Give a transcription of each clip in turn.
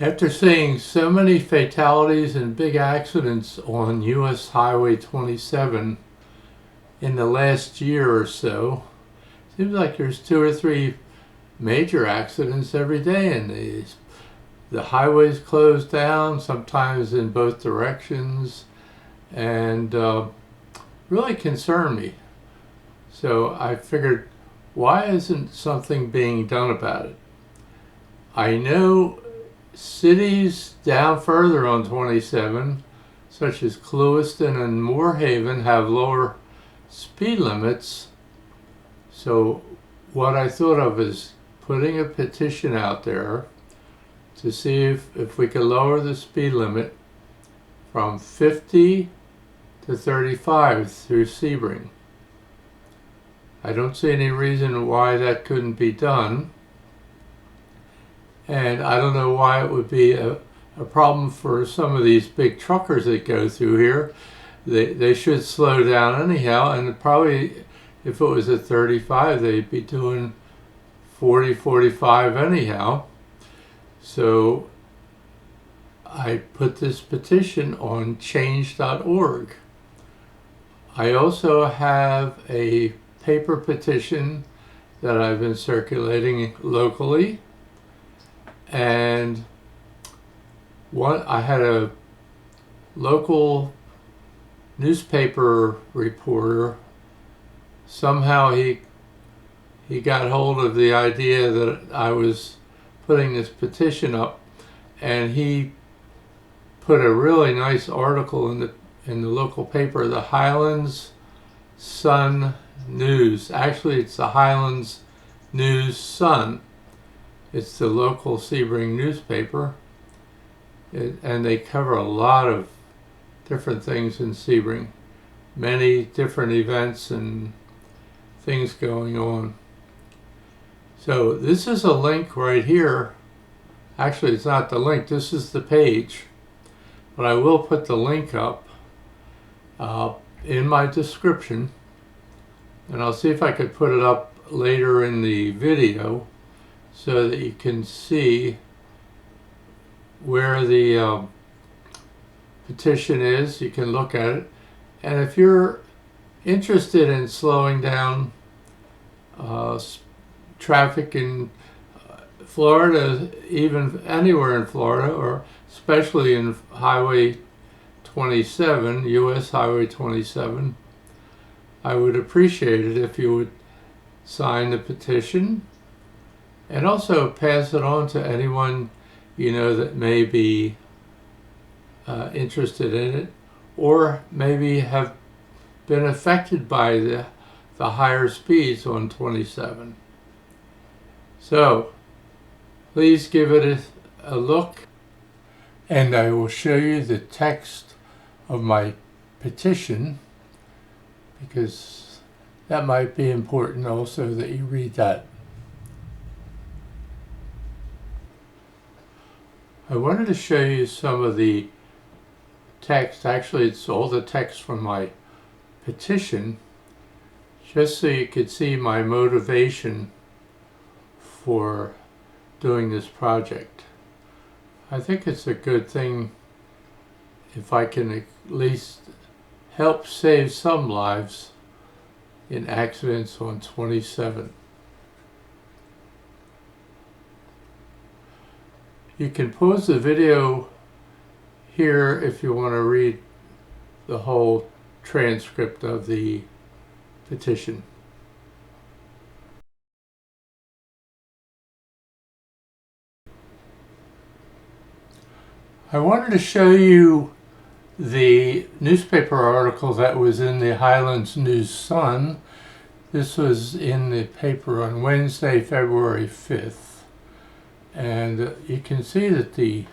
After seeing so many fatalities and big accidents on US Highway 27 in the last year or so, it seems like there's 2 or 3 major accidents every day in these. The highways closed down, sometimes in both directions, and really concerned me. So I figured, why isn't something being done about it? I know cities down further on 27, such as Clewiston and Moorhaven, have lower speed limits. So what I thought of is putting a petition out there to see if we could lower the speed limit from 50 to 35 through Sebring. I don't see any reason why that couldn't be done. And I don't know why it would be a problem for some of these big truckers that go through here. They should slow down anyhow, and probably if it was at 35, they'd be doing 40, 45 anyhow. So I put this petition on change.org. I also have a paper petition that I've been circulating locally. And I had a local newspaper reporter. Somehow he got hold of the idea that I was putting this petition up, and he put a really nice article in the local paper, the Highlands Sun News. Actually, it's the Highlands News-Sun. It's the local Sebring newspaper, and they cover a lot of different things in Sebring, many different events and things going on. So this is a link right here. Actually, it's not the link, this is the page, but I will put the link up in my description, and I'll see if I could put it up later in the video so that you can see where the petition is. You can look at it, and if you're interested in slowing down traffic in Florida, even anywhere in Florida, or especially in Highway 27, US Highway 27, I would appreciate it if you would sign the petition and also pass it on to anyone you know that may be interested in it, or maybe have been affected by the higher speeds on 27. So please give it a look, and I will show you the text of my petition, because that might be important also that you read that. I wanted to show you some of the text. Actually, it's all the text from my petition, just so you could see my motivation for doing this project. I think it's a good thing if I can at least help save some lives in accidents on 27. You can pause the video here if you want to read the whole transcript of the petition. I wanted to show you the newspaper article that was in the Highlands News-Sun. This was in the paper on Wednesday, February 5th. And you can see that the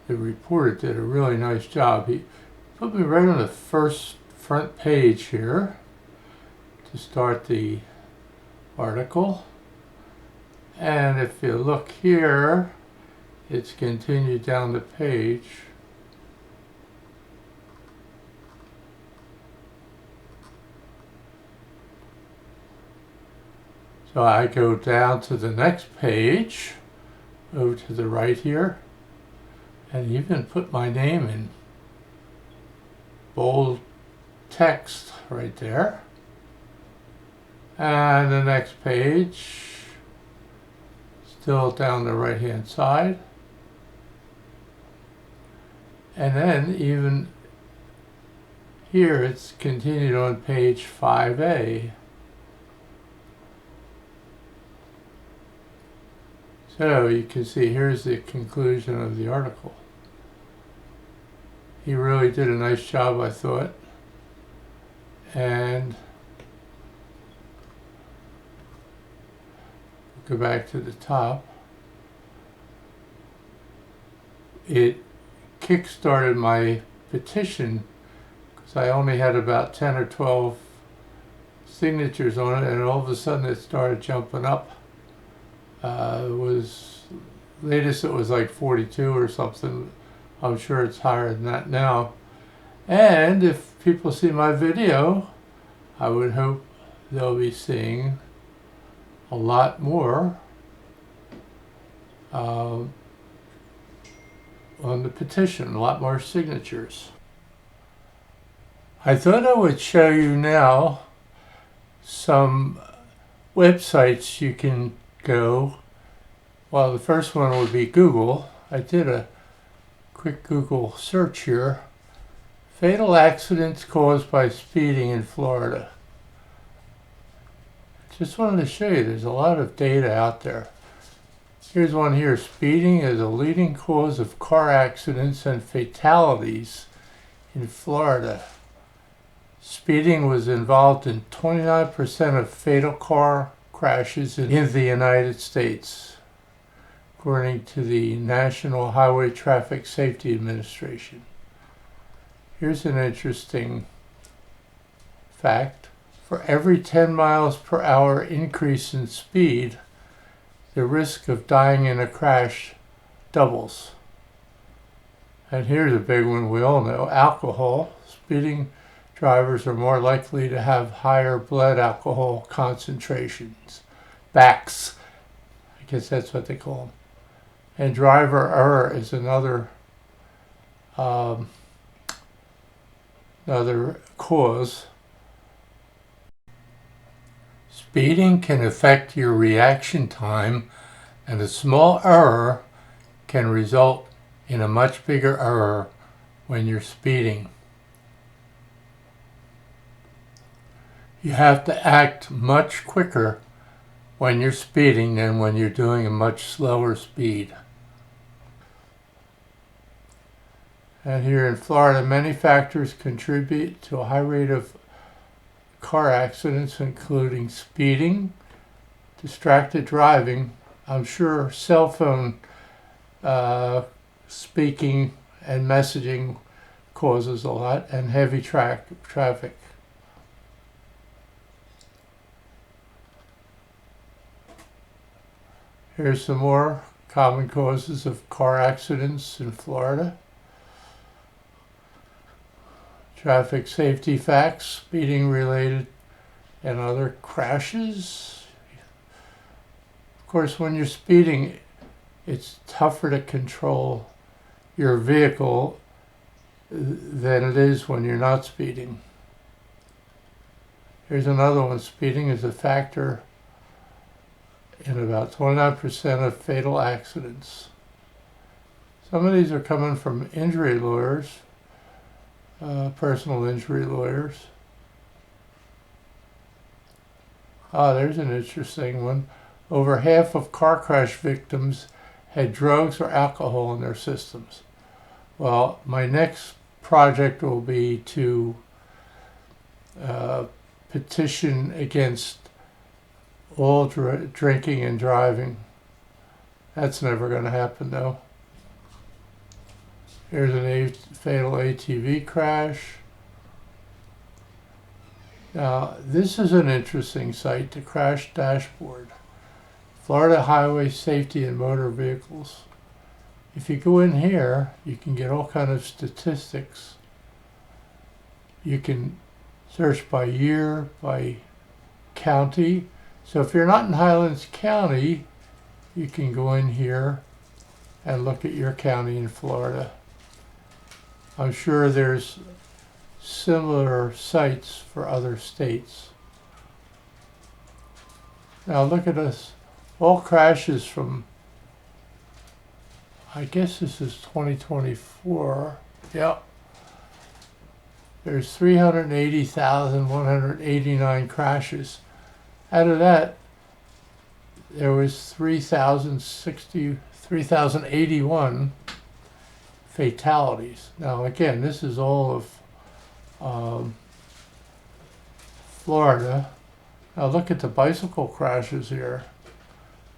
reporter did a really nice job. He put me right on the front page here to start the article. And if you look here, it's continued down the page. So I go down to the next page, Over to the right here, and even put my name in bold text right there. And the next page, still down the right hand side. And then even here it's continued on page 5A. So you can see here's the conclusion of the article. He really did a nice job, I thought. And go back to the top. It kick-started my petition because I only had about 10 or 12 signatures on it, and all of a sudden it started jumping up. Latest it was like 42 or something. I'm sure it's higher than that now. And if people see my video, I would hope they'll be seeing a lot more on the petition, a lot more signatures. I thought I would show you now some websites you can go. Well, the first one would be Google. I did a quick Google search here. Fatal accidents caused by speeding in Florida. Just wanted to show you there's a lot of data out there. Here's one here. Speeding is a leading cause of car accidents and fatalities in Florida. Speeding was involved in 29% of fatal car crashes in the United States, according to the National Highway Traffic Safety Administration. Here's an interesting fact. For every 10 miles per hour increase in speed, the risk of dying in a crash doubles. And here's a big one we all know. Alcohol. Speeding drivers are more likely to have higher blood alcohol concentrations. BACs. I guess that's what they call them. And driver error is another cause. Speeding can affect your reaction time, and a small error can result in a much bigger error when you're speeding. You have to act much quicker when you're speeding than when you're doing a much slower speed. And here in Florida, many factors contribute to a high rate of car accidents, including speeding, distracted driving, I'm sure cell phone speaking and messaging causes a lot, and heavy traffic. Here's some more common causes of car accidents in Florida. Traffic safety facts, speeding related and other crashes. Of course, when you're speeding, it's tougher to control your vehicle than it is when you're not speeding. Here's another one. Speeding is a factor in about 29% of fatal accidents. Some of these are coming from injury lawyers. Personal injury lawyers. There's an interesting one. Over half of car crash victims had drugs or alcohol in their systems. Well, my next project will be to petition against all drinking and driving. That's never going to happen, though. Here's a fatal ATV crash. Now, this is an interesting site, the Crash Dashboard. Florida Highway Safety and Motor Vehicles. If you go in here, you can get all kind of statistics. You can search by year, by county. So if you're not in Highlands County, you can go in here and look at your county in Florida. I'm sure there's similar sites for other states. Now look at this. All crashes from, I guess this is 2024. Yep. There's 380,189 crashes. Out of that, there was 3,081 fatalities. Now again, this is all of Florida. Now look at the bicycle crashes here.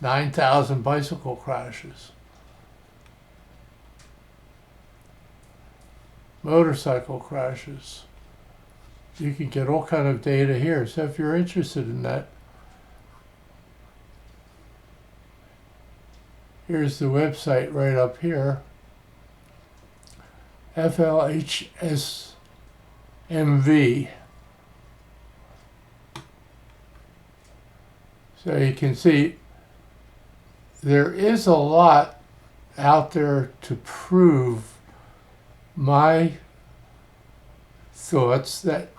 9,000 bicycle crashes. Motorcycle crashes. You can get all kind of data here. So if you're interested in that, here's the website right up here. FLHSMV. So you can see there is a lot out there to prove my thoughts that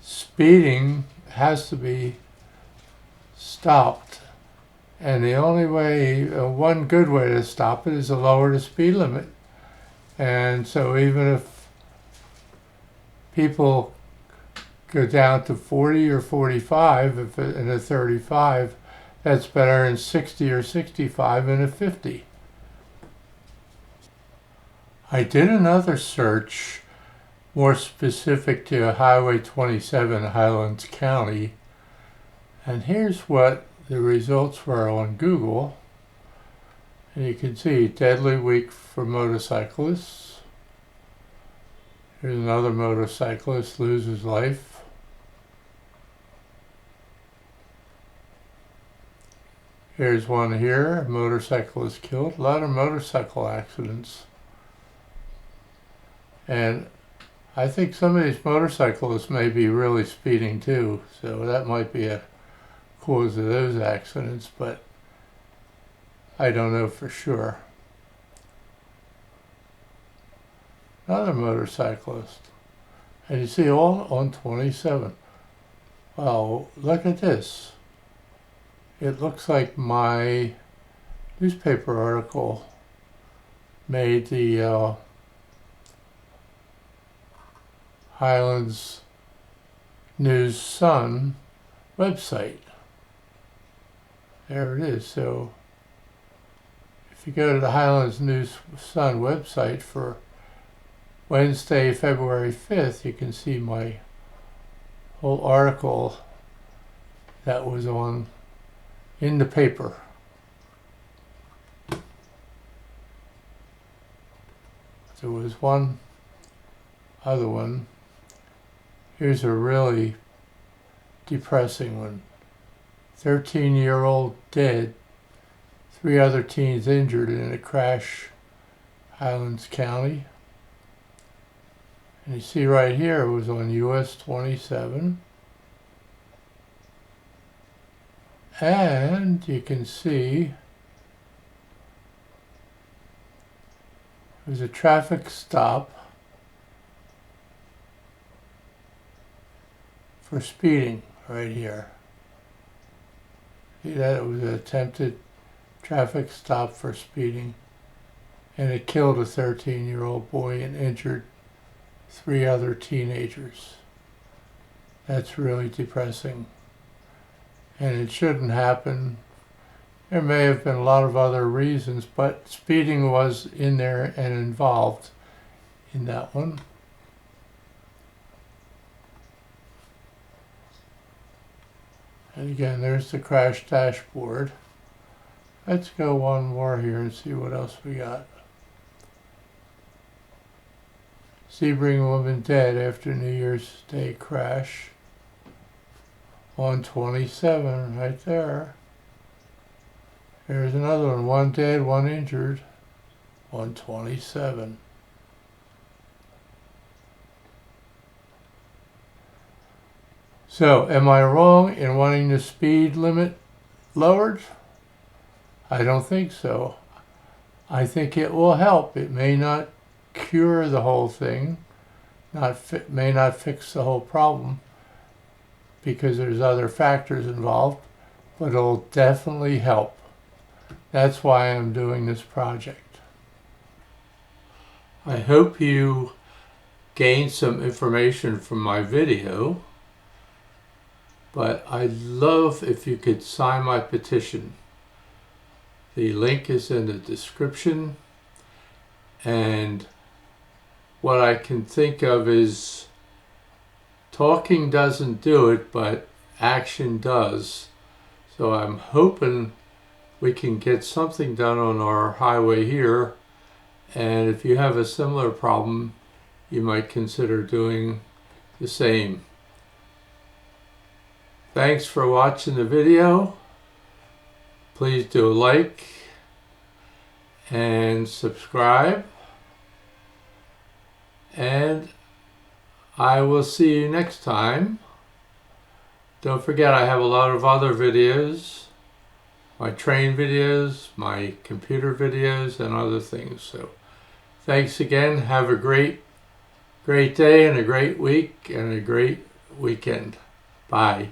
speeding has to be stopped. And the only way, one good way to stop it is to lower the speed limit. And so even if people go down to 40 or 45 if in a 35, that's better than 60 or 65 in a 50. I did another search more specific to Highway 27, Highlands County, and here's what the results were on Google. And you can see deadly week for motorcyclists. Here's another motorcyclist loses life. Here's one here, a motorcyclist killed. A lot of motorcycle accidents. And I think some of these motorcyclists may be really speeding too, so that might be a cause of those accidents, but I don't know for sure. Another motorcyclist. And you see all on 27. Wow, look at this. It looks like my newspaper article made the Highlands News-Sun website. There it is. So if you go to the Highlands News-Sun website for Wednesday, February 5th, you can see my whole article that was in the paper. There was one other one. Here's a really depressing one. 13-year-old dead, 3 other teens injured in a crash, Highlands County. And you see right here, it was on US 27. And you can see it was a traffic stop for speeding right here. See that? It was an attempted traffic stop for speeding, and it killed a 13-year-old boy and injured 3 other teenagers. That's really depressing, and it shouldn't happen. There may have been a lot of other reasons, but speeding was in there and involved in that one. And again, there's the crash dashboard. Let's go one more here and see what else we got. Sebring woman dead after New Year's Day crash. On 27, right there. There's another one. 1 dead, 1 injured. On 27. So, am I wrong in wanting the speed limit lowered? I don't think so. I think it will help. It may not cure the whole thing, may not fix the whole problem because there's other factors involved, but it'll definitely help. That's why I'm doing this project. I hope you gained some information from my video, but I'd love if you could sign my petition. The link is in the description, and what I can think of is talking doesn't do it, but action does. So I'm hoping we can get something done on our highway here, and if you have a similar problem, you might consider doing the same. Thanks for watching the video. Please do like and subscribe, and I will see you next time. Don't forget, I have a lot of other videos, my train videos, my computer videos, and other things. So thanks again. Have a great day and a great week and a great weekend. Bye.